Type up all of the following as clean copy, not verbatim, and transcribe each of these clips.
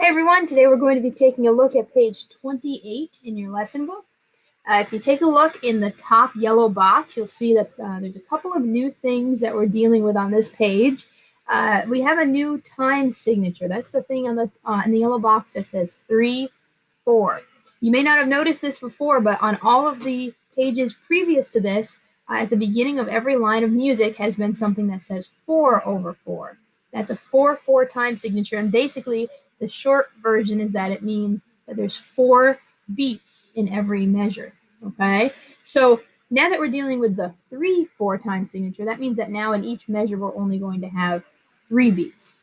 Hey everyone, today we're going to be taking a look at page 28 in your lesson book. If you take a look in the top yellow box, you'll see that there's a couple of new things that we're dealing with on this page. We have a new time signature. That's the thing on in the yellow box that says 3-4. You may not have noticed this before, but on all of the pages previous to this, at the beginning of every line of music has been something that says 4/4. That's a 4/4 time signature, and basically the short version is that it means that there's 4 beats in every measure. Okay, so now that we're dealing with the 3/4 time signature, that means that now in each measure we're only going to have 3 beats.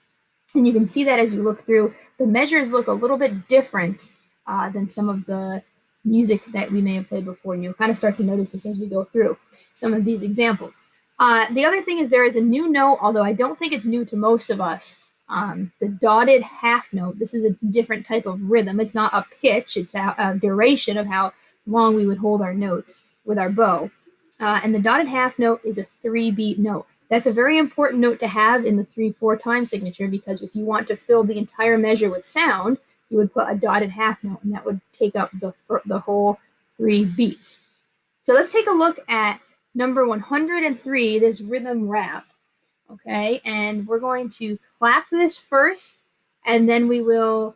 And you can see that as you look through, the measures look a little bit different than some of the music that we may have played before. And you'll kind of start to notice this as we go through some of these examples. The other thing is there is a new note, although I don't think it's new to most of us. The dotted half note. This is a different type of rhythm. It's not a pitch, it's a duration of how long we would hold our notes with our bow. And the dotted half note is a 3-beat note. That's a very important note to have in the 3/4 time signature, because if you want to fill the entire measure with sound, you would put a dotted half note, and that would take up the whole 3 beats. So let's take a look at number 103, this rhythm rap. Okay, and we're going to clap this first, and then we will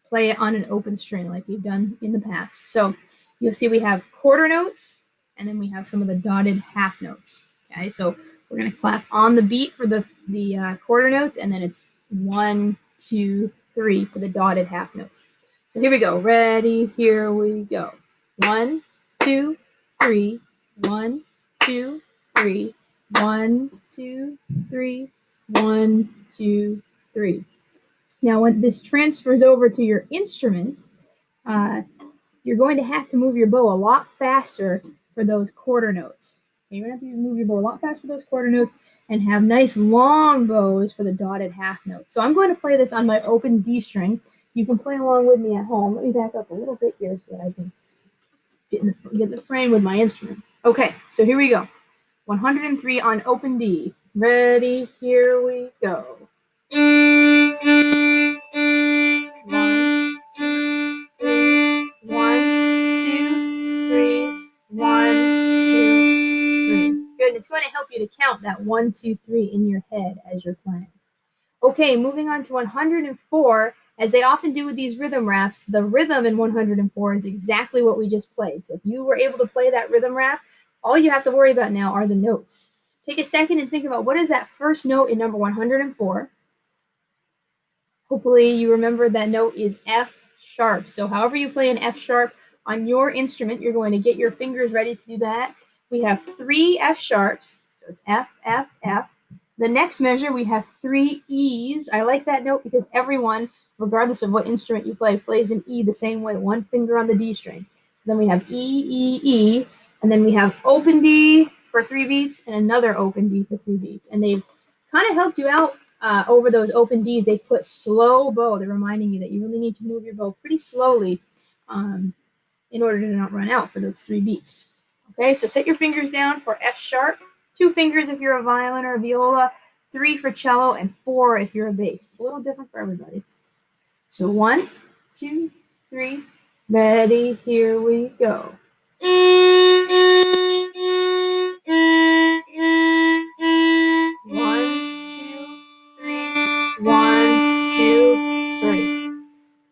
play it on an open string like we've done in the past. So you'll see we have quarter notes, and then we have some of the dotted half notes. Okay, so we're going to clap on the beat for the quarter notes, and then it's 1, 2, 3 for the dotted half notes. So here we go. Ready? Here we go. 1, 2, 3. 1, 2, 3. 1, 2, 3. 1, 2, 3. Now, when this transfers over to your instrument, you're going to have to move your bow a lot faster for those quarter notes. Okay, you're going to have to move your bow a lot faster for those quarter notes and have nice long bows for the dotted half notes. So I'm going to play this on my open D string. You can play along with me at home. Let me back up a little bit here so that I can get in the frame with my instrument. Okay, so here we go. 103 on open D. Ready? Here we go. 1, 2, 3. 1, 2, 3. 1, 2, 3. Good. And it's going to help you to count that 1, 2, 3 in your head as you're playing. Okay, moving on to 104. As they often do with these rhythm raps, the rhythm in 104 is exactly what we just played. So if you were able to play that rhythm rap, all you have to worry about now are the notes. Take a second and think about what is that first note in number 104. Hopefully you remember that note is F sharp. So however you play an F sharp on your instrument, you're going to get your fingers ready to do that. We have 3 F sharps. So it's F, F, F. The next measure, we have 3 E's. I like that note because everyone, regardless of what instrument you play, plays an E the same way, one finger on the D string. So then we have E, E, E, and then we have open D for 3 beats and another open D for 3 beats. And they've kind of helped you out over those open Ds. They've put slow bow. They're reminding you that you really need to move your bow pretty slowly in order to not run out for those 3 beats. Okay, so set your fingers down for F sharp. 2 fingers if you're a violin or a viola, 3 for cello, and 4 if you're a bass. It's a little different for everybody. So 1, 2, 3, ready, here we go. 1, 2, 3.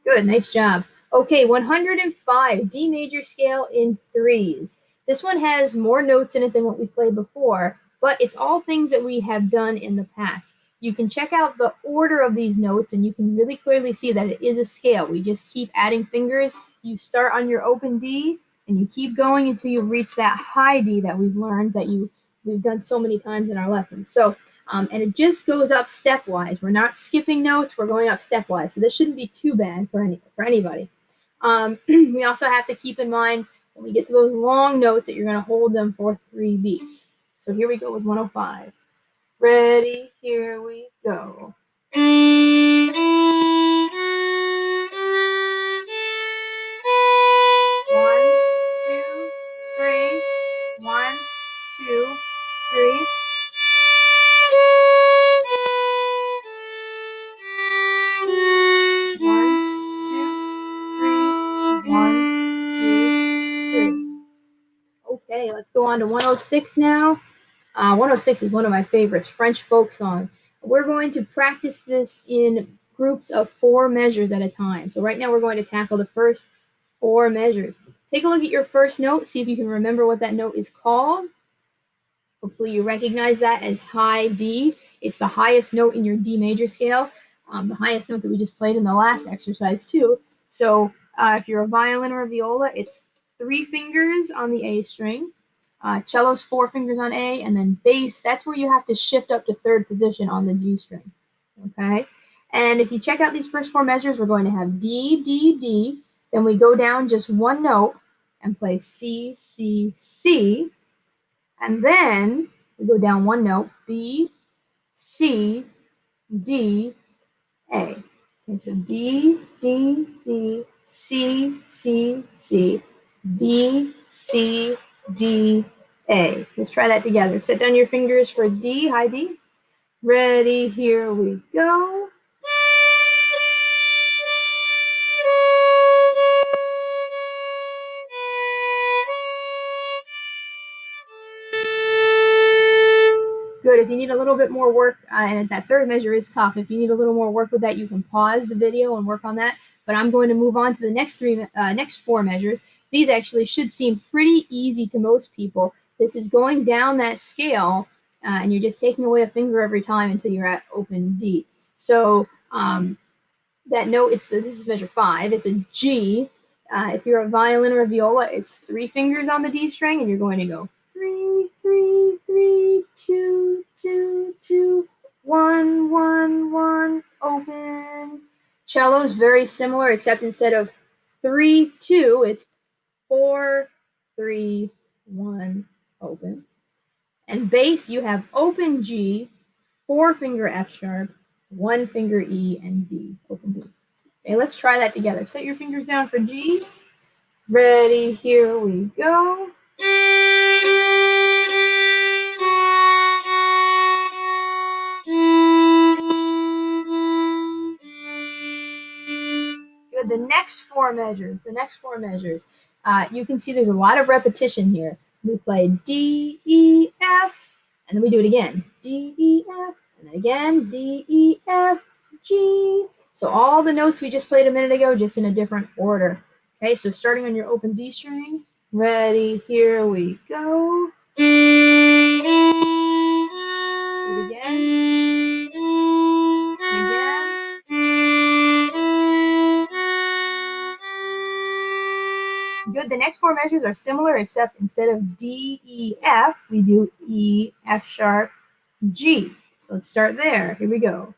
Good, nice job. Okay, 105, D major scale in 3s. This one has more notes in it than what we played before, but it's all things that we have done in the past. You can check out the order of these notes, and you can really clearly see that it is a scale. We just keep adding fingers. You start on your open D, and you keep going until you reach that high D that we've learned that we've done so many times in our lessons. So, and it just goes up stepwise. We're not skipping notes. We're going up stepwise. So this shouldn't be too bad for anybody. We also have to keep in mind when we get to those long notes that you're going to hold them for 3 beats. So here we go with 105. Ready, here we go. 1, 2, 3. Okay, let's go on to 106 now. 106 is one of my favorites, French folk song. We're going to practice this in groups of 4 measures at a time. So right now we're going to tackle the first 4 measures. Take a look at your first note, see if you can remember what that note is called. Hopefully you recognize that as high D. It's the highest note in your D major scale, the highest note that we just played in the last exercise too. So if you're a violin or a viola, it's 3 fingers on the A string. Cello's 4 fingers on A, and then bass, that's where you have to shift up to 3rd position on the G string. Okay? And if you check out these first 4 measures, we're going to have D, D, D. Then we go down just 1 note and play C, C, C. And then we go down 1 note, B, C, D, A. Okay, so D, D, D, C, C, C, B, C, D, A. Let's try that together. Set down your fingers for D, high D. Ready, here we go. Good. If you need a little bit more work, and that 3rd measure is tough, if you need a little more work with that, you can pause the video and work on that. But I'm going to move on to the next 4 measures. These actually should seem pretty easy to most people. This is going down that scale, and you're just taking away a finger every time until you're at open D. So that note, this is measure 5. It's a G. If you're a violin or a viola, it's 3 fingers on the D string, and you're going to go 3, 3, 3, 2, 2, 2, 1, 1, 1, open. Cello's very similar, except instead of 3, 2, it's 4, 3, 1, open. And bass, you have open G, 4 finger F sharp, 1 finger E, and D, open D. Okay, let's try that together. Set your fingers down for G. Ready, here we go. Good. The next four measures, you can see there's a lot of repetition here. We play D, E, F, and then we do it again. D, E, F, and then again, D, E, F, G. So all the notes we just played a minute ago, just in a different order. Okay, so starting on your open D string. Ready, here we go. Do it again. And again. Good. The next four measures are similar, except instead of D, E, F, we do E, F sharp, G. So let's start there. Here we go.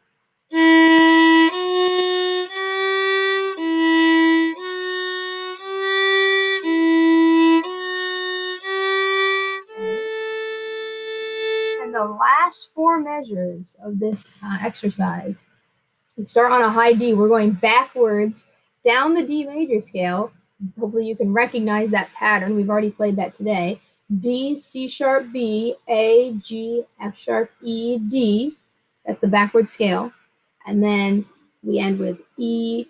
And the last four measures of this exercise, we start on a high D. We're going backwards down the D major scale. Hopefully you can recognize that pattern. We've already played that today. D, C sharp, B, A, G, F sharp, E, D. That's the backward scale. And then we end with E,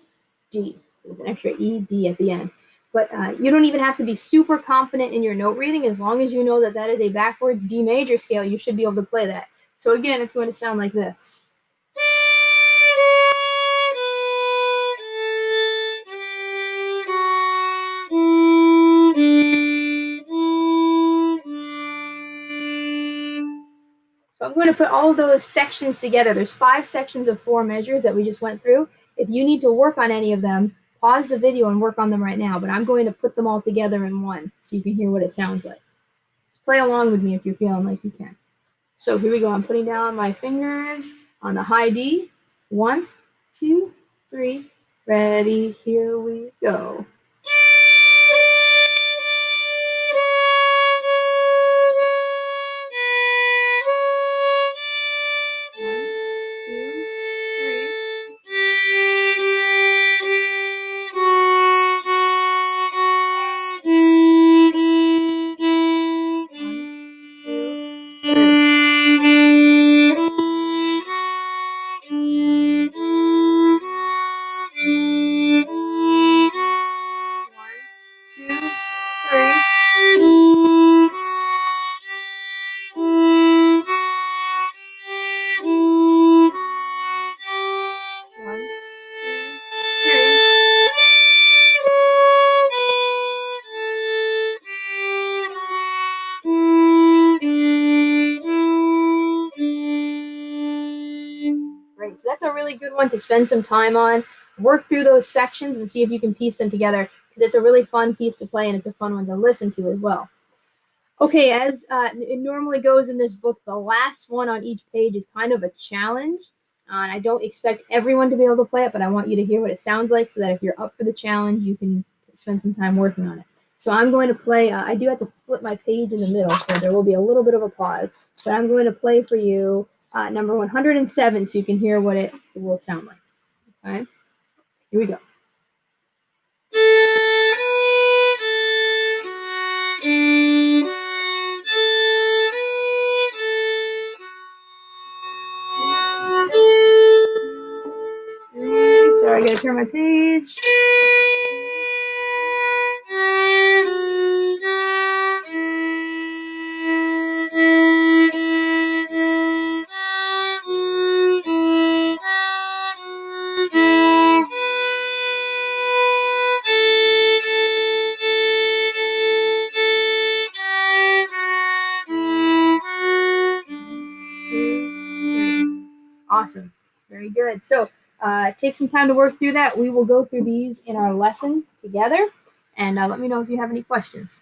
D. So there's an extra E, D at the end. But you don't even have to be super confident in your note reading. As long as you know that that is a backwards D major scale, you should be able to play that. So again, it's going to sound like this. So I'm going to put all of those sections together. There's 5 sections of 4 measures that we just went through. If you need to work on any of them, pause the video and work on them right now. But I'm going to put them all together in one so you can hear what it sounds like. Play along with me if you're feeling like you can. So here we go. I'm putting down my fingers on the high D. 1, 2, 3. Ready, here we go. really good one to spend some time on. Work through those sections and see if you can piece them together, because it's a really fun piece to play and it's a fun one to listen to as well. Okay, as it normally goes in this book, the last one on each page is kind of a challenge. And I don't expect everyone to be able to play it, but I want you to hear what it sounds like so that if you're up for the challenge, you can spend some time working on it. So I'm going to play, I do have to flip my page in the middle, so there will be a little bit of a pause. But I'm going to play for you number 107 so you can hear what it will sound like. Okay, here we go. Sorry, I gotta turn my page. Awesome. Very good. So take some time to work through that. We will go through these in our lesson together. And let me know if you have any questions.